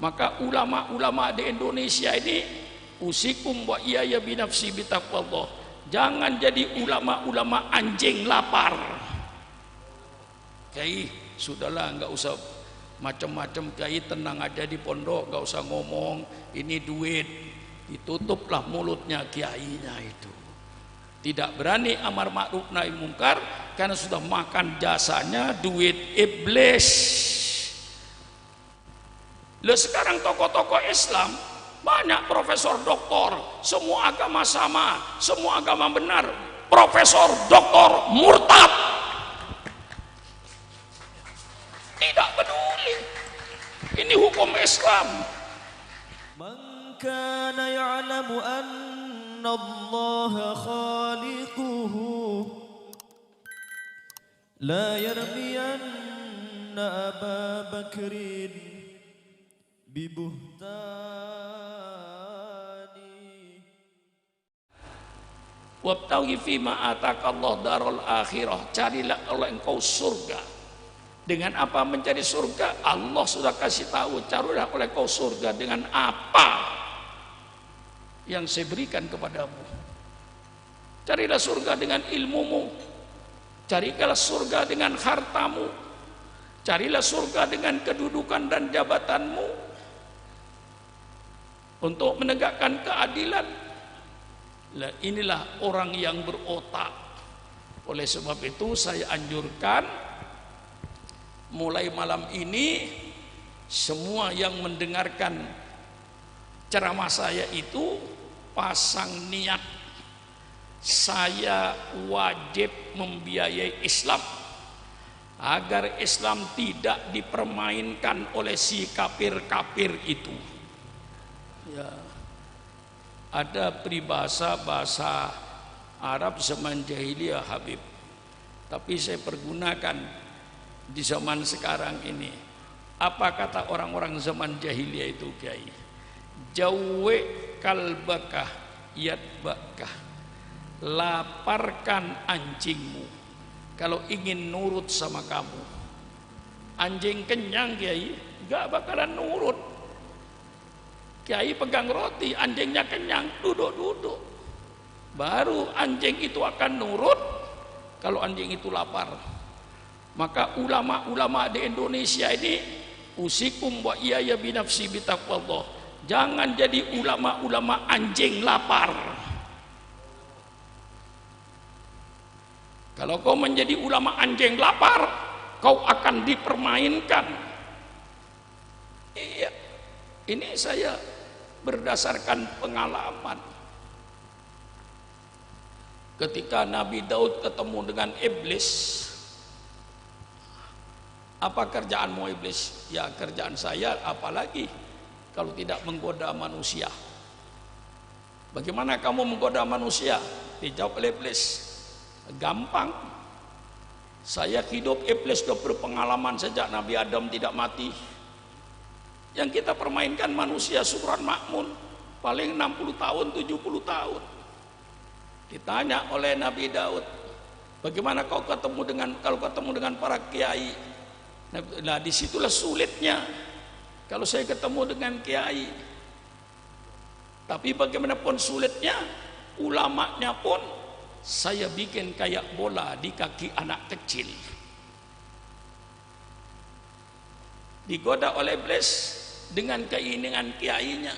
Maka ulama-ulama di Indonesia ini, usikum wa iyaya binafsi bitaqwallah, jangan jadi ulama-ulama anjing lapar. Kiai, sudahlah, nggak usah macam-macam. Kiai tenang aja di pondok, nggak usah ngomong ini duit. Ditutuplah mulutnya kiainya itu. Tidak berani amar ma'ruf nahi mungkar karena sudah makan jasanya duit iblis. Loh, sekarang tokoh-tokoh Islam banyak profesor doktor, semua agama sama, semua agama benar. Profesor doktor murtad, tidak peduli. Ini hukum Islam. Man kana ya'lamu anna Allah khaliquhu la yarmiyanna Aba Bakrin bibuhtani. Wabtaghi fima atakallah darul akhirah, carilah oleh engkau surga. Dengan apa mencari surga? Allah sudah kasih tahu, carilah oleh engkau surga dengan apa yang saya berikan kepadamu. Carilah surga dengan ilmumu, carilah surga dengan hartamu, carilah surga dengan kedudukan dan jabatanmu untuk menegakkan keadilan. Lah, inilah orang yang berotak. Oleh sebab itu saya anjurkan mulai malam ini semua yang mendengarkan ceramah saya itu pasang niat, saya wajib membiayai Islam agar Islam tidak dipermainkan oleh si kafir-kafir itu. Ya, ada peribahasa bahasa Arab zaman jahiliyah Habib, tapi saya pergunakan di zaman sekarang ini. Apa kata orang-orang zaman jahiliyah itu, Kiai? Jawwe kalbakah yadbakah, laparkan anjingmu kalau ingin nurut sama kamu. Anjing kenyang, Kiai, gak bakalan nurut. Kiai pegang roti, anjingnya kenyang, duduk-duduk. Baru anjing itu akan nurut kalau anjing itu lapar. Maka ulama-ulama di Indonesia ini, usikum wa iyaya binafsi bitaqwallah, jangan jadi ulama-ulama anjing lapar. Kalau kau menjadi ulama anjing lapar, kau akan dipermainkan. Iya, ini saya berdasarkan pengalaman. Ketika Nabi Daud ketemu dengan iblis, apa kerjaanmu iblis? Ya, kerjaan saya apalagi kalau tidak menggoda manusia. Bagaimana kamu menggoda manusia? Dijawab oleh iblis, gampang. Saya hidup, iblis sudah berpengalaman sejak Nabi Adam tidak mati. Yang kita permainkan manusia syukuran makmun paling 60 tahun 70 tahun. Ditanya oleh Nabi Daud, bagaimana kau kalau ketemu dengan para kiai? Nah, disitulah sulitnya. Kalau saya ketemu dengan kiai, tapi bagaimanapun sulitnya, ulamanya pun saya bikin kayak bola di kaki anak kecil. Digoda oleh iblis dengan keinginan kiainya.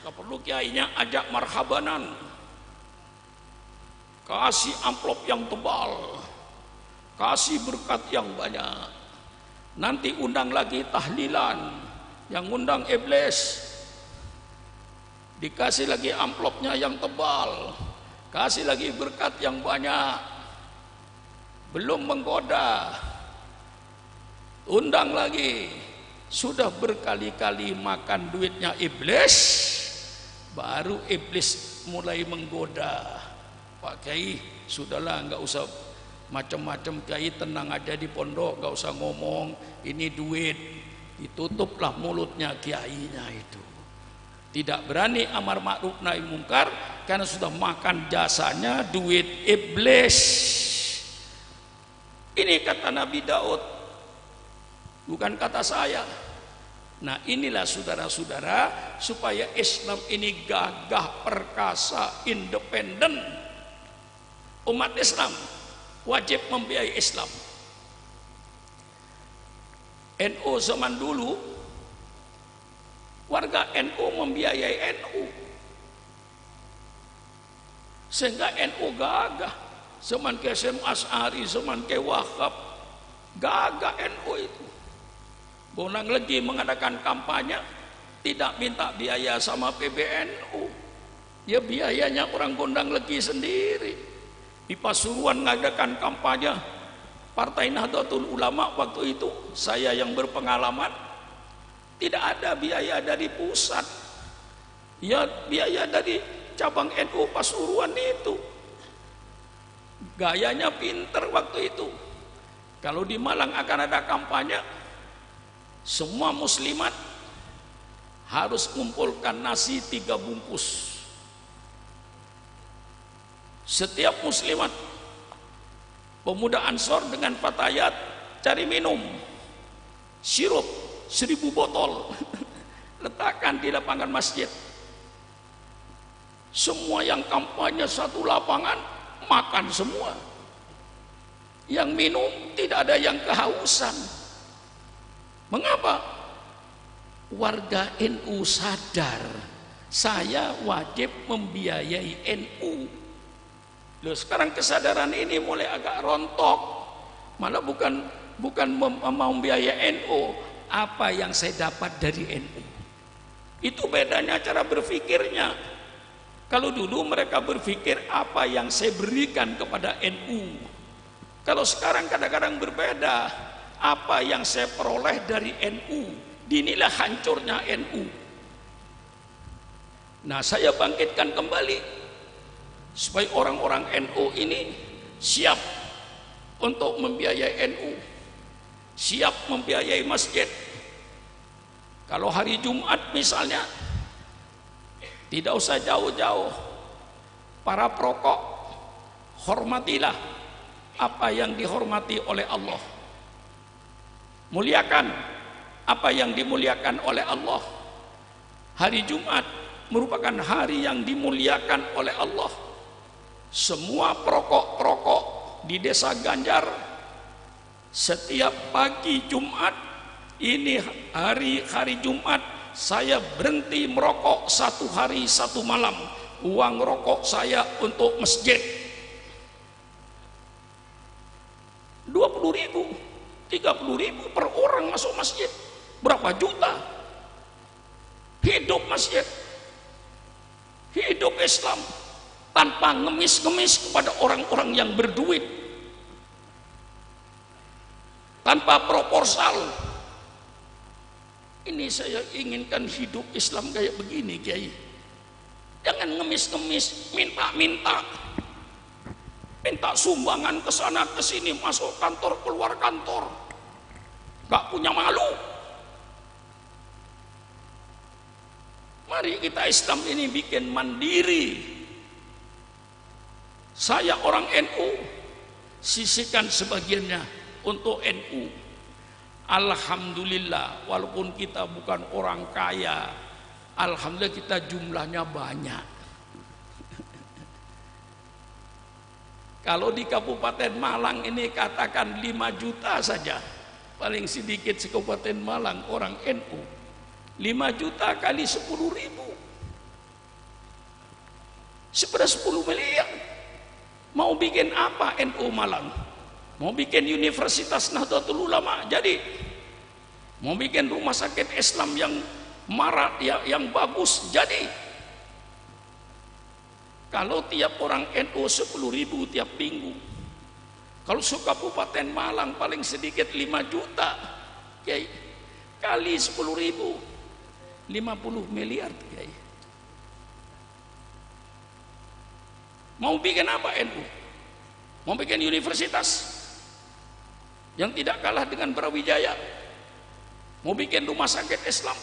Gak perlu kiainya ajak marhabanan, kasih amplop yang tebal, kasih berkat yang banyak, nanti undang lagi tahlilan, yang undang iblis, dikasih lagi amplopnya yang tebal, kasih lagi berkat yang banyak. Belum menggoda, undang lagi. Sudah berkali-kali makan duitnya iblis, baru iblis mulai menggoda. Pak Kiai, sudahlah, nggak usah macam-macam. Kiai tenang aja di pondok, nggak usah ngomong ini duit. Ditutuplah mulutnya kiainya itu. Tidak berani amar ma'ruf nahi mungkar karena sudah makan jasanya duit iblis. Ini kata Nabi Daud, bukan kata saya. Nah inilah saudara-saudara, supaya Islam ini gagah, perkasa, independen. Umat Islam wajib membiayai Islam. NU zaman dulu, warga NU membiayai NU, sehingga NU gagah. Zaman ke SM Asy'ari, zaman ke Wahab, gagah NU itu. Bonang lagi mengadakan kampanye, tidak minta biaya sama PBNU, ya biayanya orang Gondang Legi sendiri. Di Pasuruan mengadakan kampanye Partai Nahdlatul Ulama, waktu itu saya yang berpengalaman, tidak ada biaya dari pusat, ya biaya dari cabang NU Pasuruan itu. Gayanya pinter waktu itu. Kalau di Malang akan ada kampanye, semua muslimat harus mengumpulkan nasi 3 bungkus. Setiap muslimat, pemuda Ansor dengan fatayat cari minum, sirup 1000 botol, letakkan di lapangan masjid. Semua yang kampanye satu lapangan makan semua. Yang minum tidak ada yang kehausan. Mengapa? Warga NU sadar saya wajib membiayai NU. Loh, sekarang kesadaran ini mulai agak rontok. Malah bukan mau membiayai NU, apa yang saya dapat dari NU. Itu bedanya cara berpikirnya. Kalau dulu mereka berpikir apa yang saya berikan kepada NU. Kalau sekarang kadang-kadang berbeda, apa yang saya peroleh dari NU. Inilah hancurnya NU. Nah, saya bangkitkan kembali supaya orang-orang NU ini siap untuk membiayai NU, siap membiayai masjid. Kalau hari Jumat misalnya, tidak usah jauh-jauh, para perokok hormatilah apa yang dihormati oleh Allah, muliakan apa yang dimuliakan oleh Allah. Hari Jumat merupakan hari yang dimuliakan oleh Allah. Semua perokok-perokok di desa Ganjar, setiap pagi Jumat, ini hari Jumat, saya berhenti merokok 1 hari 1 malam. Uang rokok saya untuk masjid 20.000, 30.000 per orang masuk masjid. Berapa juta? Hidup masjid, hidup Islam, tanpa ngemis-ngemis kepada orang-orang yang berduit, tanpa proposal. Ini saya inginkan hidup Islam kayak begini, Kiai. Jangan ngemis-ngemis, minta-minta, minta sumbangan ke sana ke sini, masuk kantor keluar kantor, gak punya malu. Mari kita Islam ini bikin mandiri. Saya orang NU, sisihkan sebagiannya untuk NU. Alhamdulillah, walaupun kita bukan orang kaya, alhamdulillah kita jumlahnya banyak. Kalau di Kabupaten Malang ini katakan 5 juta saja, paling sedikit Kabupaten Malang orang NU. 5 juta kali 10.000, seperti 10 miliar. Mau bikin apa NU Malang? Mau bikin Universitas Nahdlatul Ulama jadi? Mau bikin rumah sakit Islam yang marak, yang bagus jadi? Kalau tiap orang NU 10.000 tiap minggu, kalau Kabupaten Malang paling sedikit 5 juta, Kiai, kali 10.000, 50 miliar, Kiai. Mau bikin apa NU? Mau bikin universitas yang tidak kalah dengan Brawijaya? Mau bikin rumah sakit Islam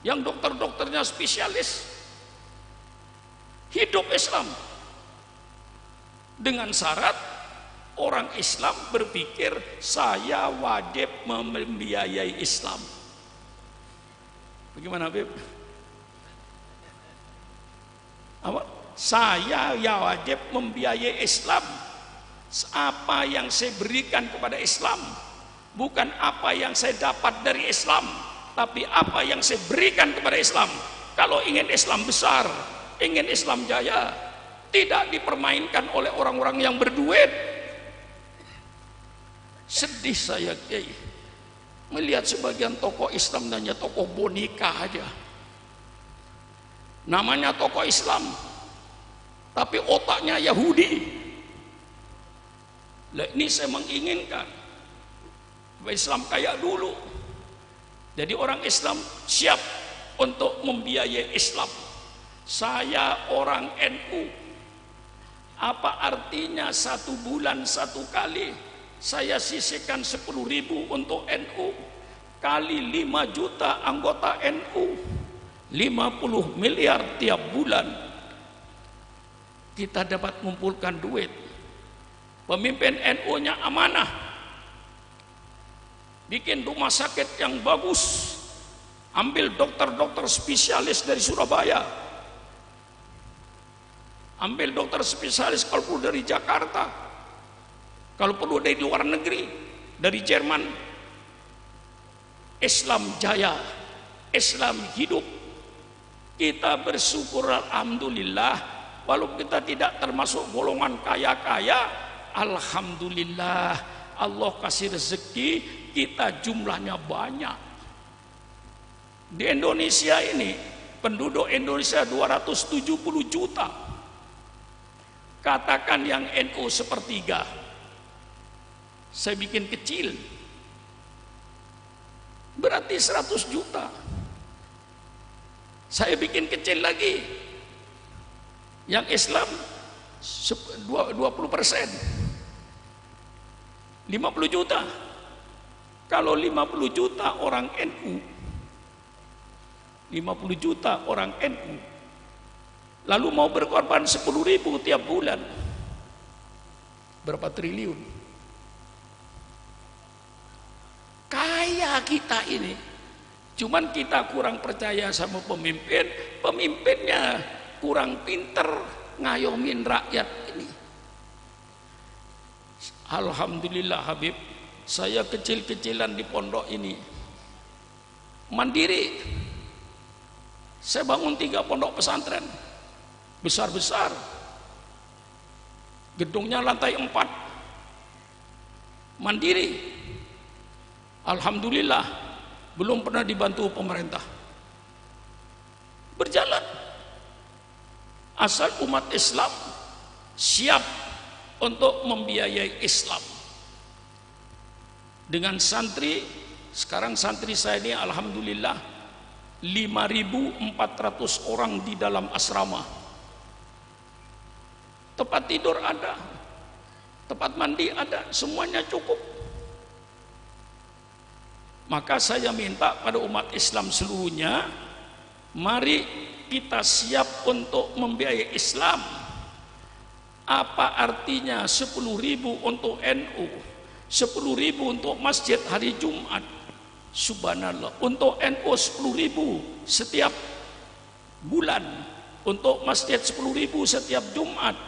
yang dokter-dokternya spesialis? Hidup Islam dengan syarat orang Islam berpikir saya wajib membiayai Islam. Bagaimana Habib? Apa? Saya ya wajib membiayai Islam. Apa yang saya berikan kepada Islam, bukan apa yang saya dapat dari Islam, tapi apa yang saya berikan kepada Islam. Kalau ingin Islam besar, ingin Islam jaya, tidak dipermainkan oleh orang-orang yang berduit. Sedih saya Kiai melihat sebagian tokoh Islam hanya tokoh boneka aja. Namanya tokoh Islam, tapi otaknya Yahudi. Lah ini saya menginginkan Islam kayak dulu. Jadi orang Islam siap untuk membiayai Islam. Saya orang NU. Apa artinya 1 bulan 1 kali saya sisihkan 10.000 untuk NU kali 5 juta anggota NU, 50 miliar tiap bulan. Kita dapat mengumpulkan duit. Pemimpin NU-nya amanah, bikin rumah sakit yang bagus, ambil dokter-dokter spesialis dari Surabaya, ambil dokter spesialis kalau perlu dari Jakarta, kalau perlu dari luar negeri, dari Jerman. Islam jaya, Islam hidup. Kita bersyukur alhamdulillah, walaupun kita tidak termasuk golongan kaya-kaya, alhamdulillah Allah kasih rezeki kita jumlahnya banyak. Di Indonesia ini penduduk Indonesia 270 juta. Katakan yang NU sepertiga, saya bikin kecil, berarti 100 juta. Saya bikin kecil lagi, yang Islam 20%, 50 juta. Kalau 50 juta orang NU, 50 juta orang NU, lalu mau berkorban 10.000 tiap bulan, berapa triliun? Kaya kita ini. Cuman kita kurang percaya sama pemimpin, pemimpinnya kurang pinter ngayomin rakyat ini. Alhamdulillah Habib, saya kecil-kecilan di pondok ini mandiri. Saya bangun 3 pondok pesantren besar-besar, gedungnya lantai 4, mandiri. Alhamdulillah, belum pernah dibantu pemerintah, berjalan. Asal umat Islam siap untuk membiayai Islam. Dengan santri, sekarang santri saya ini alhamdulillah 5.400 orang di dalam asrama. Tempat tidur ada, tempat mandi ada, semuanya cukup. Maka saya minta pada umat Islam seluruhnya, mari kita siap untuk membiayai Islam. Apa artinya 10.000 untuk NU, 10.000 untuk masjid hari Jumat? Subhanallah, untuk NU 10.000 setiap bulan, untuk masjid 10.000 setiap Jumat,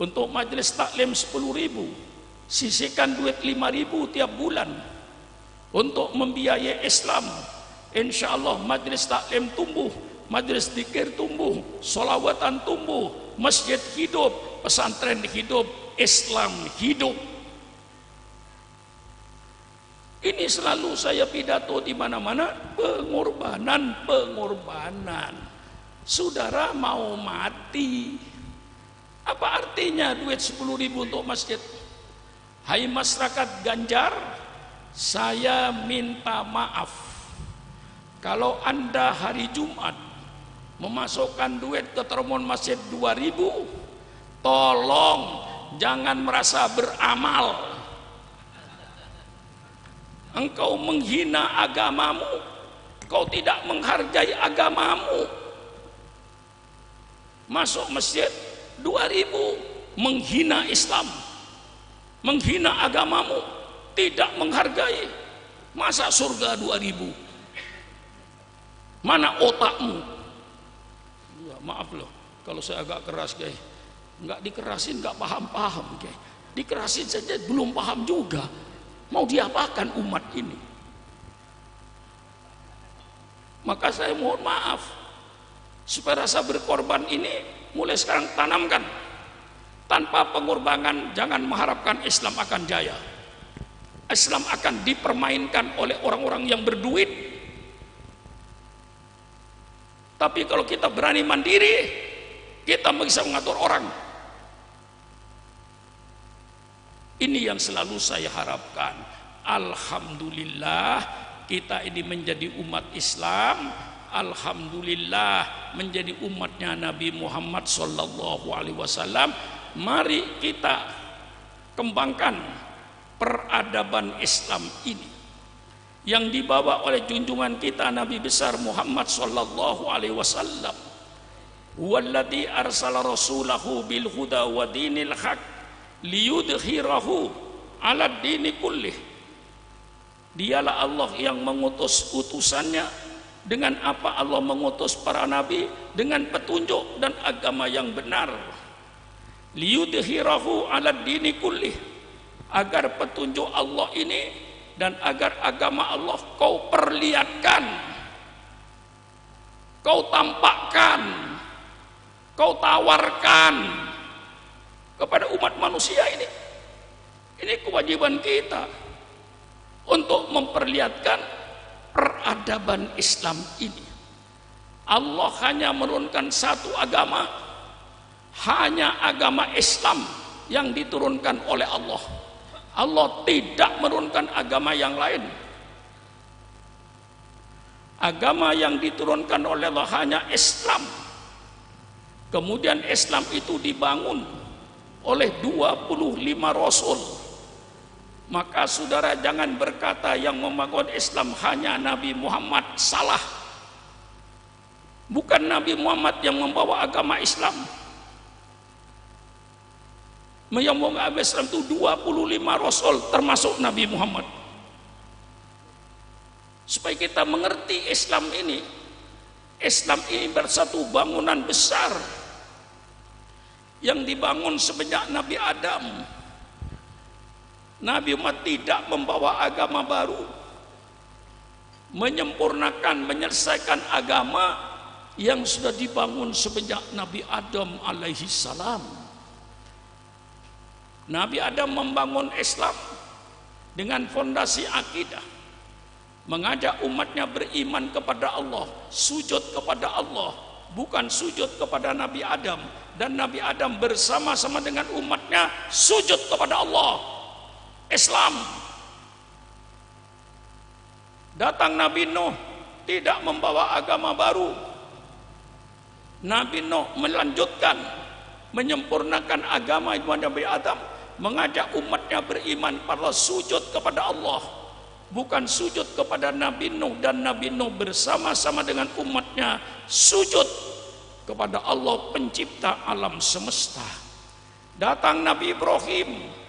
untuk majelis taklim 10.000, sisihkan duit 5.000 tiap bulan untuk membiayai Islam. Insya Allah majelis taklim tumbuh, majelis zikir tumbuh, sholawatan tumbuh, masjid hidup, pesantren hidup, Islam hidup. Ini selalu saya pidato di mana-mana, pengorbanan, pengorbanan. Saudara mau mati, apa artinya duit 10.000 untuk masjid? Hai masyarakat Ganjar, saya minta maaf kalau Anda hari Jumat memasukkan duit ke termon masjid 2.000, tolong jangan merasa beramal. Engkau menghina agamamu, kau tidak menghargai agamamu. Masuk masjid 2.000, menghina Islam, menghina agamamu, tidak menghargai. Masa surga 2.000? Mana otakmu? Ya, maaf loh kalau saya agak keras, guys. Nggak dikerasin nggak paham-paham, guys. Dikerasin saja belum paham juga. Mau diapakan umat ini? Maka saya mohon maaf, supaya rasa berkorban ini mulai sekarang tanamkan. Tanpa pengorbanan jangan mengharapkan Islam akan jaya. Islam akan dipermainkan oleh orang-orang yang berduit. Tapi kalau kita berani mandiri, kita bisa mengatur orang. Ini yang selalu saya harapkan. Alhamdulillah kita ini menjadi umat Islam. Alhamdulillah menjadi umatnya Nabi Muhammad SAW. Mari kita kembangkan peradaban Islam ini yang dibawa oleh junjungan kita Nabi besar Muhammad SAW. Walladzi arsala rasulahu bil huda wa dinil haq liyudhhirahu 'ala dini kullih. Dialah Allah yang mengutus utusannya. Dengan apa Allah mengutus para nabi? Dengan petunjuk dan agama yang benar. Liyudhhirahu 'ala dini kullih, agar petunjuk Allah ini dan agar agama Allah kau perlihatkan, kau tampakkan, kau tawarkan kepada umat manusia ini. Ini kewajiban kita untuk memperlihatkan peradaban Islam ini. Allah hanya menurunkan satu agama, hanya agama Islam yang diturunkan oleh Allah. Allah tidak menurunkan agama yang lain. Agama yang diturunkan oleh Allah hanya Islam. Kemudian Islam itu dibangun oleh 25 Rasul. Maka saudara jangan berkata yang membangun Islam hanya Nabi Muhammad. Salah. Bukan Nabi Muhammad yang membawa agama Islam. Yang membawa agama Islam itu 25 Rasul termasuk Nabi Muhammad. Supaya kita mengerti Islam ini. Islam ini bersatu bangunan besar yang dibangun semenjak Nabi Adam. Nabi Muhammad tidak membawa agama baru, menyempurnakan, menyelesaikan agama yang sudah dibangun semenjak Nabi Adam alaihi salam. Nabi Adam membangun Islam dengan fondasi akidah, mengajak umatnya beriman kepada Allah, sujud kepada Allah, bukan sujud kepada Nabi Adam. Dan Nabi Adam bersama-sama dengan umatnya sujud kepada Allah. Islam. Datang Nabi Nuh tidak membawa agama baru. Nabi Nuh melanjutkan, menyempurnakan agama Nabi Adam, mengajak umatnya beriman pada sujud kepada Allah, bukan sujud kepada Nabi Nuh. Dan Nabi Nuh bersama-sama dengan umatnya sujud kepada Allah pencipta alam semesta. Datang Nabi Ibrahim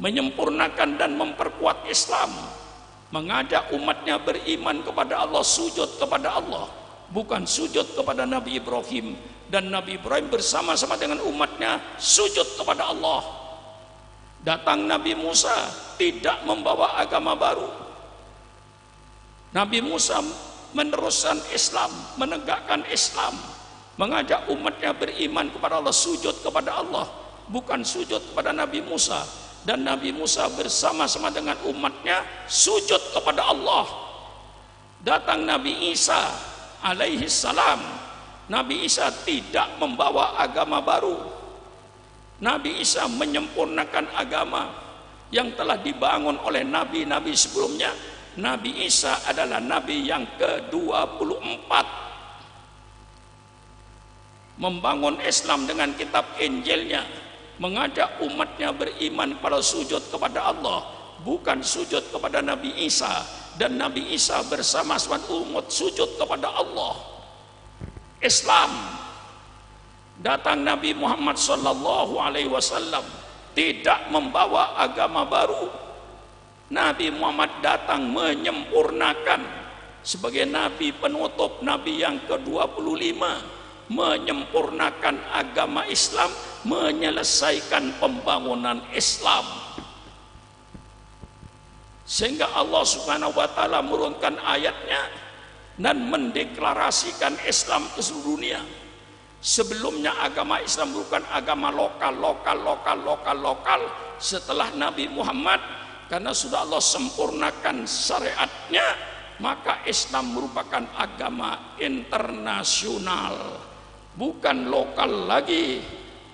menyempurnakan dan memperkuat Islam, mengajak umatnya beriman kepada Allah, sujud kepada Allah, bukan sujud kepada Nabi Ibrahim. Dan Nabi Ibrahim bersama-sama dengan umatnya sujud kepada Allah. Datang Nabi Musa tidak membawa agama baru. Nabi Musa meneruskan Islam, menegakkan Islam, mengajak umatnya beriman kepada Allah, sujud kepada Allah, bukan sujud kepada Nabi Musa. Dan Nabi Musa bersama-sama dengan umatnya sujud kepada Allah. Datang Nabi Isa alaihi salam. Nabi Isa tidak membawa agama baru. Nabi Isa menyempurnakan agama yang telah dibangun oleh nabi-nabi sebelumnya. Nabi Isa adalah nabi yang ke-24, membangun Islam dengan kitab Injilnya, mengajak umatnya beriman pada sujud kepada Allah, bukan sujud kepada Nabi Isa. Dan Nabi Isa bersama-sama umat sujud kepada Allah. Islam. Datang Nabi Muhammad SAW tidak membawa agama baru. Nabi Muhammad datang menyempurnakan sebagai nabi penutup, nabi yang ke-25, menyempurnakan agama Islam, menyelesaikan pembangunan Islam. Sehingga Allah Subhanahu wa taala menurunkan ayatnya dan mendeklarasikan Islam ke seluruh dunia. Sebelumnya agama Islam bukan agama lokal. Setelah Nabi Muhammad, karena sudah Allah sempurnakan syariatnya, maka Islam merupakan agama internasional, bukan lokal lagi.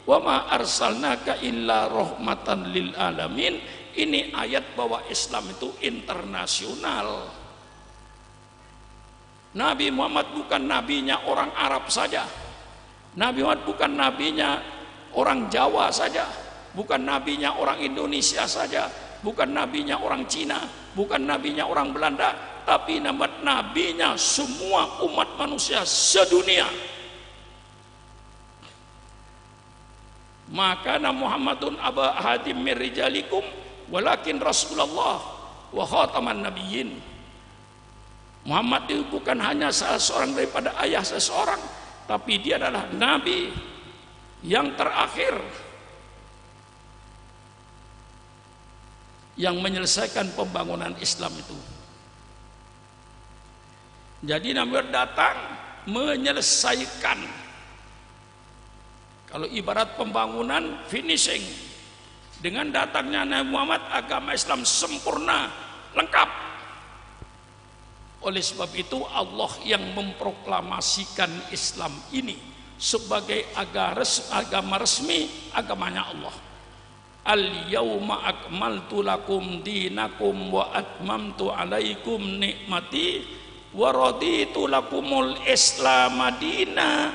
Wa ma arsalnaka illa rahmatan lil alamin. Ini ayat bahwa Islam itu internasional. Nabi Muhammad bukan nabinya orang Arab saja. Nabi Muhammad bukan nabinya orang Jawa saja, bukan nabinya orang Indonesia saja, bukan nabinya orang Cina, bukan nabinya orang Belanda, tapi nabinya semua umat manusia sedunia. Maka Muhammadun aba hadim min rijalikum walakin Rasulullah wa khataman nabiyyin. Muhammad itu bukan hanya salah seorang daripada ayah seseorang, tapi dia adalah nabi yang terakhir yang menyelesaikan pembangunan Islam itu. Jadi Nabi datang menyelesaikan. Kalau ibarat pembangunan finishing, dengan datangnya Nabi Muhammad agama Islam sempurna, lengkap. Oleh sebab itu Allah yang memproklamasikan Islam ini sebagai agama resmi, agamanya Allah. Al-yawma akmaltu lakum dinakum wa atmamtu alaikum nikmati wa raditu lakumul Islam madina.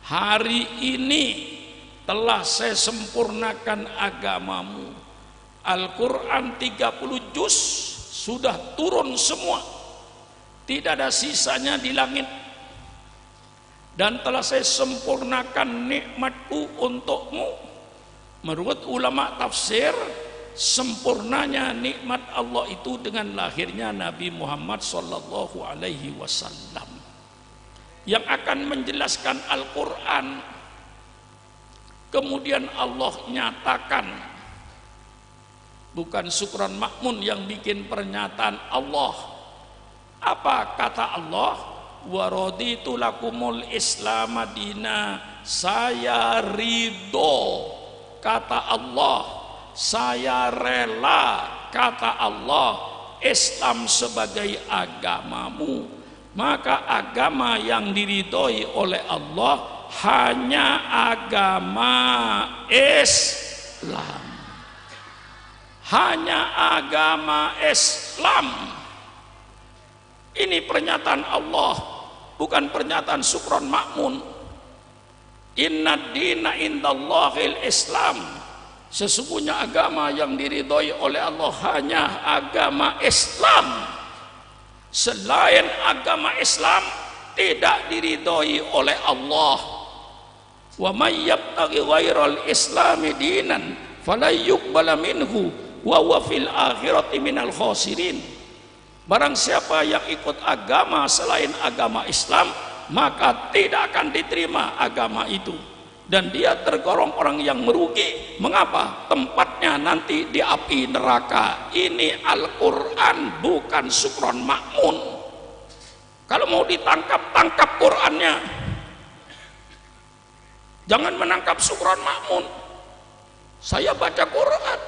Hari ini telah saya sempurnakan agamamu. Al-Quran 30 juz sudah turun semua, tidak ada sisanya di langit, dan telah saya sempurnakan nikmatku untukmu. Menurut ulama tafsir, sempurnanya nikmat Allah itu dengan lahirnya Nabi Muhammad sallallahu alaihi wasallam yang akan menjelaskan Al-Quran. Kemudian Allah nyatakan, bukan Sukron Makmun yang bikin pernyataan Allah. Apa kata Allah? Wa raditu lakumul Islam madina. Saya ridho, kata Allah. Saya rela, kata Allah, Islam sebagai agamamu. Maka agama yang diridhoi oleh Allah hanya agama Islam. Hanya agama Islam. Ini pernyataan Allah, bukan pernyataan Sukron Makmun. Inna dina indallahil Islam. Sesungguhnya agama yang diridhoi oleh Allah hanya agama Islam. Selain agama Islam tidak diridhoi oleh Allah. Wa may yabtaghi ghairal islami dinan fala yuqbala minhu wa huwa fil akhirati minal khasirin. Barang siapa yang ikut agama selain agama Islam, maka tidak akan diterima agama itu, dan dia tergolong orang yang merugi. Mengapa? Tempatnya nanti di api neraka. Ini Al-Quran, bukan Sukron Makmun. Kalau mau ditangkap, tangkap Qurannya, jangan menangkap Sukron Makmun. Saya baca Quran,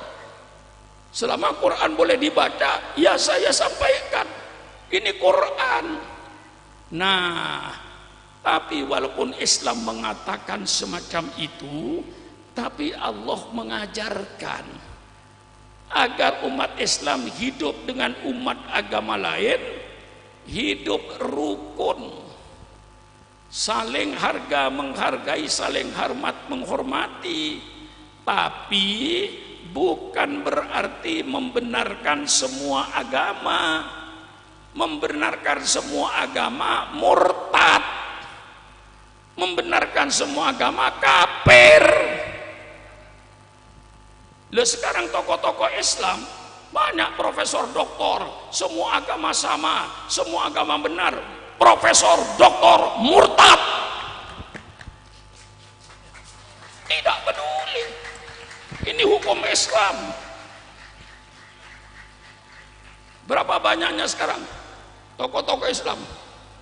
selama Quran boleh dibaca, ya saya sampaikan. Ini Quran. Nah, tapi walaupun Islam mengatakan semacam itu, tapi Allah mengajarkan agar umat Islam hidup dengan umat agama lain, hidup rukun, saling harga menghargai, saling hormat menghormati. Tapi bukan berarti membenarkan semua agama. Membenarkan semua agama murtad, membenarkan semua agama kafir. Loh, sekarang tokoh-tokoh Islam Banyak profesor doktor, semua agama sama, semua agama benar. Profesor doktor murtad. Tidak peduli. Ini hukum Islam. Berapa banyaknya sekarang tokoh-tokoh Islam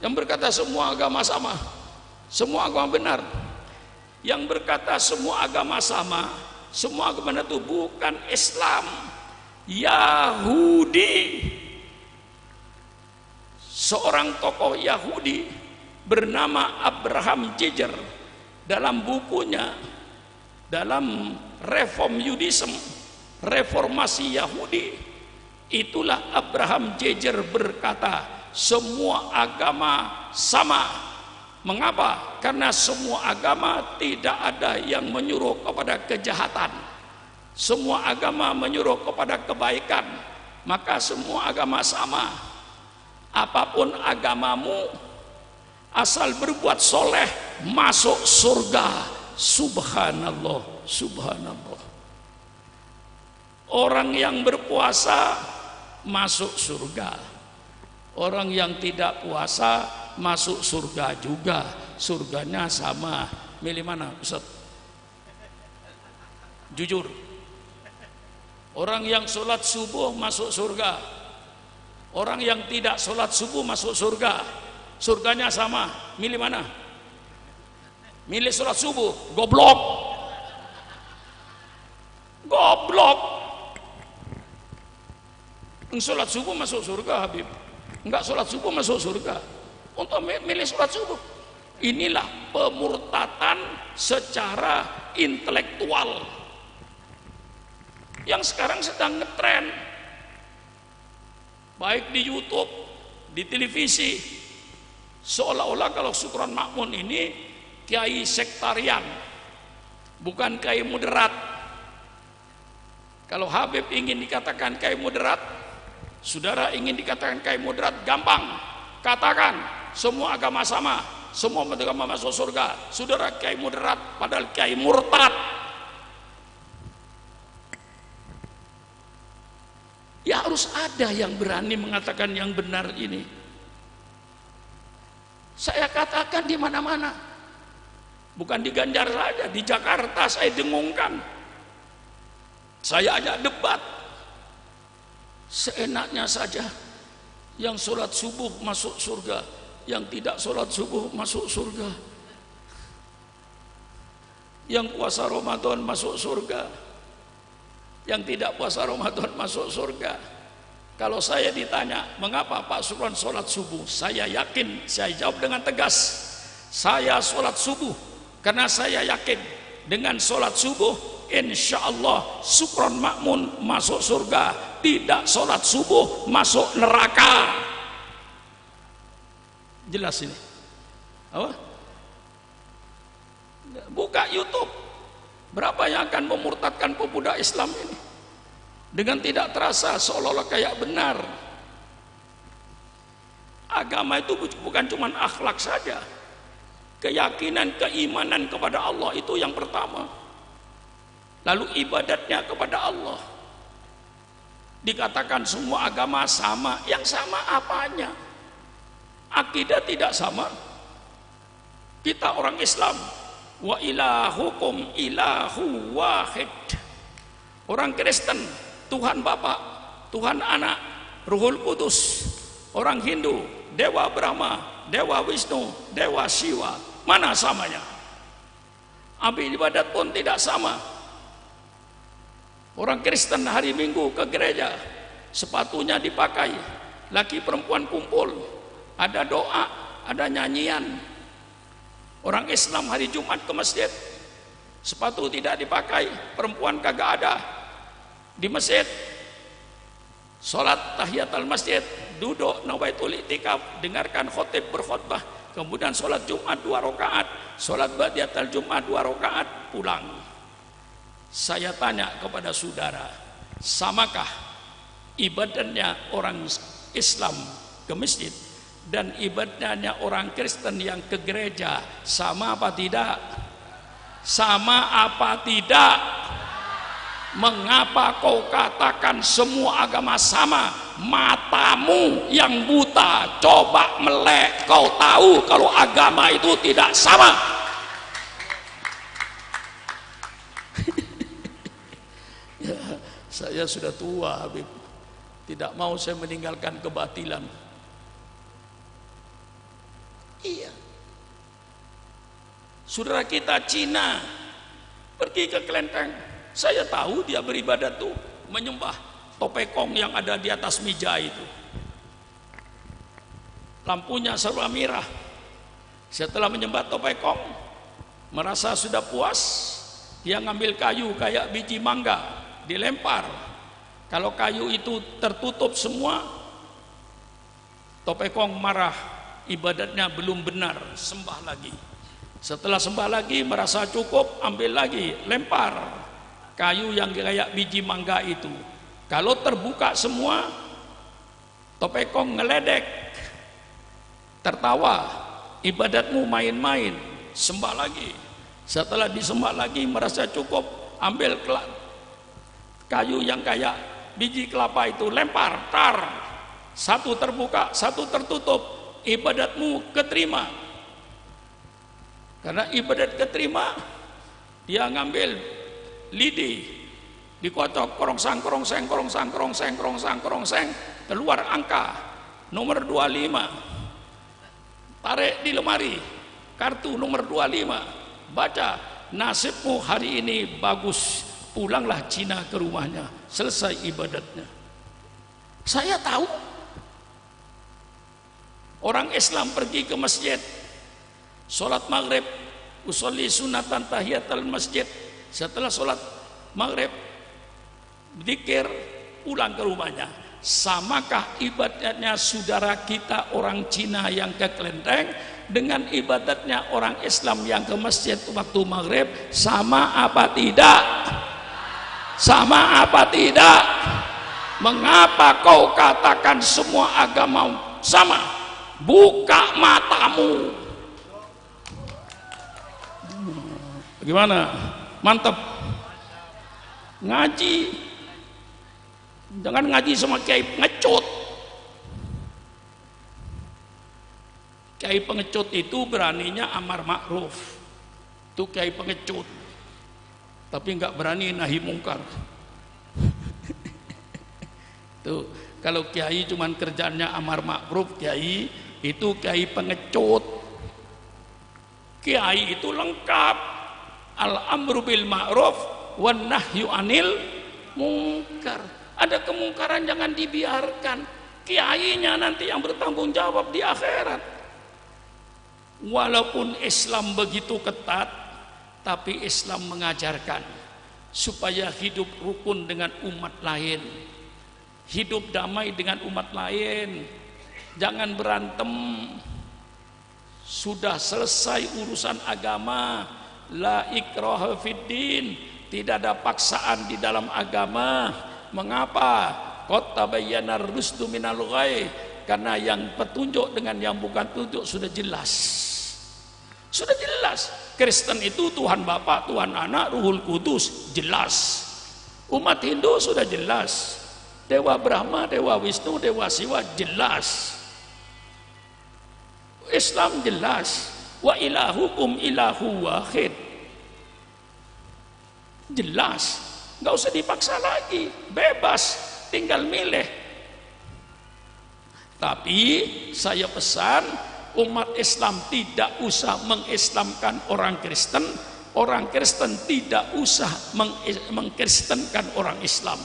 yang berkata semua agama sama, semua agama benar. Yang berkata semua agama sama, semua agama benar itu bukan Islam, Yahudi. Seorang tokoh Yahudi bernama Abraham Jejer dalam bukunya, dalam Reform Judaism, reformasi Yahudi, itulah Abraham Jejer berkata semua agama sama. Mengapa? Karena semua agama tidak ada yang menyuruh kepada kejahatan, semua agama menyuruh kepada kebaikan, maka semua agama sama. Apapun agamamu, asal berbuat soleh, masuk surga. Subhanallah, subhanallah. Orang yang berpuasa masuk surga, orang yang tidak puasa masuk surga juga, surganya sama. Milih mana, Ustaz? Jujur. Orang yang sholat subuh masuk surga, orang yang tidak sholat subuh masuk surga, surganya sama. Milih mana? Milih sholat subuh. Goblok, goblok. Sholat subuh masuk surga, Habib. Enggak sholat subuh masuk surga. Untuk milih sholat subuh. Inilah pemurtatan secara intelektual yang sekarang sedang ngetren, baik di YouTube, di televisi. Seolah-olah kalau Sukron Makmun ini kiai sektarian, bukan kiai moderat. Kalau Habib ingin dikatakan kiai moderat, saudara ingin dikatakan kiai moderat, gampang. Katakan semua agama sama, semua agama masuk surga. Saudara kiai moderat, padahal kiai murtad. Ya harus ada yang berani mengatakan yang benar ini. Saya katakan di mana-mana, bukan di Ganjar saja, di Jakarta saya dengungkan. Saya ajak debat, seenaknya saja. Yang sholat subuh masuk surga, yang tidak sholat subuh masuk surga. Yang puasa Ramadan masuk surga, yang tidak puasa Ramadan masuk surga. Kalau saya ditanya mengapa Pak Sukron sholat subuh, saya yakin, saya jawab dengan tegas, saya sholat subuh karena saya yakin dengan sholat subuh insya Allah Sukron Makmun masuk surga. Tidak sholat subuh masuk neraka. Jelas ini apa? Buka YouTube, berapa yang akan memurtadkan pemuda Islam ini dengan tidak terasa, seolah-olah kayak benar. Agama itu bukan cuma akhlak saja, keyakinan, keimanan kepada Allah itu yang pertama, lalu ibadatnya kepada Allah. Dikatakan semua agama sama, yang sama apanya? Akidah tidak sama. Kita orang Islam, wa ilahukum ilahu wahid. Orang Kristen, Tuhan Bapa, Tuhan Anak, Ruhul Kudus. Orang Hindu, Dewa Brahma, Dewa Wisnu, Dewa Siwa. Mana samanya? Api ibadat pun tidak sama. Orang Kristen hari Minggu ke gereja, sepatunya dipakai, laki perempuan kumpul, ada doa, ada nyanyian. Orang Islam hari Jumat ke masjid, sepatu tidak dipakai, perempuan kagak ada di masjid. Sholat tahiyatul masjid, duduk nawaitul i'tikaf, dengarkan khotib berkhutbah, kemudian sholat Jumat 2 rakaat, sholat ba'diyatul Jumat 2 rakaat, pulang. Saya tanya kepada saudara, samakah ibadahnya orang Islam ke masjid dan ibadahnya orang Kristen yang ke gereja? Sama apa tidak? Sama apa tidak? Mengapa kau katakan semua agama sama? Matamu yang buta, coba melek, kau tahu kalau agama itu tidak sama. Ya, saya sudah tua, Habib. Tidak mau saya meninggalkan kebatilan. Iya. Saudara kita Cina pergi ke kelenteng. Saya tahu dia beribadat tuh menyembah topekong yang ada di atas meja itu. Lampunya serba merah. Setelah menyembah topekong, merasa sudah puas, dia ngambil kayu kayak biji mangga, dilempar. Kalau kayu itu tertutup semua, topekong marah, ibadatnya belum benar, sembah lagi. Setelah sembah lagi, merasa cukup, ambil lagi, lempar kayu yang kayak biji mangga itu. Kalau terbuka semua, topekong ngeledek, tertawa, ibadatmu main-main, sembah lagi. Setelah disembah lagi, merasa cukup, ambil kayu yang kayak biji kelapa itu, lempar, tar, satu terbuka, satu tertutup, ibadatmu keterima. Karena ibadat keterima, dia ngambil lidi, dikocok, krongsang, keluar angka nomor 25, tarik di lemari, kartu nomor 25, baca, nasibmu hari ini bagus, pulanglah Cina ke rumahnya, selesai ibadatnya. Saya tahu orang Islam pergi ke masjid, sholat maghrib, usolli sunatan tahiyatul masjid. Setelah sholat maghrib, zikir, pulang ke rumahnya. Samakah ibadatnya saudara kita orang Cina yang ke kelenteng dengan ibadatnya orang Islam yang ke masjid waktu maghrib? Sama apa tidak? Sama apa tidak? Mengapa kau katakan semua agama sama? Buka matamu. Bagaimana? Mantap. Ngaji, jangan ngaji sama kiai pengecut. Kiai pengecut itu beraninya amar ma'ruf, itu kiai pengecut, tapi nggak berani nahi mungkar. Tuh, kalau kiai cuman kerjanya amar ma'ruf, kiai itu kiai pengecut. Kiai itu lengkap. Al-amru bil ma'ruf wan nahyu anil mungkar. Ada kemungkaran jangan dibiarkan. Kiainya nanti yang bertanggung jawab di akhirat. Walaupun Islam begitu ketat, tapi Islam mengajarkan supaya hidup rukun dengan umat lain, hidup damai dengan umat lain, jangan berantem. Sudah selesai urusan agama. La ikraha fiddin, tidak ada paksaan di dalam agama. Mengapa? Qad tabayyana ar-rusdu minal ghayy, karena yang petunjuk dengan yang bukan petunjuk sudah jelas. Sudah jelas. Kristen itu Tuhan Bapa, Tuhan Anak, Ruhul Kudus, jelas. Umat Hindu sudah jelas. Dewa Brahma, Dewa Wisnu, Dewa Siwa, jelas. Islam jelas. Wa ilahukum ilahu wahid, jelas, nggak usah dipaksa lagi, bebas, tinggal milih. Tapi saya pesan umat Islam tidak usah mengislamkan orang Kristen tidak usah mengkristenkan orang Islam.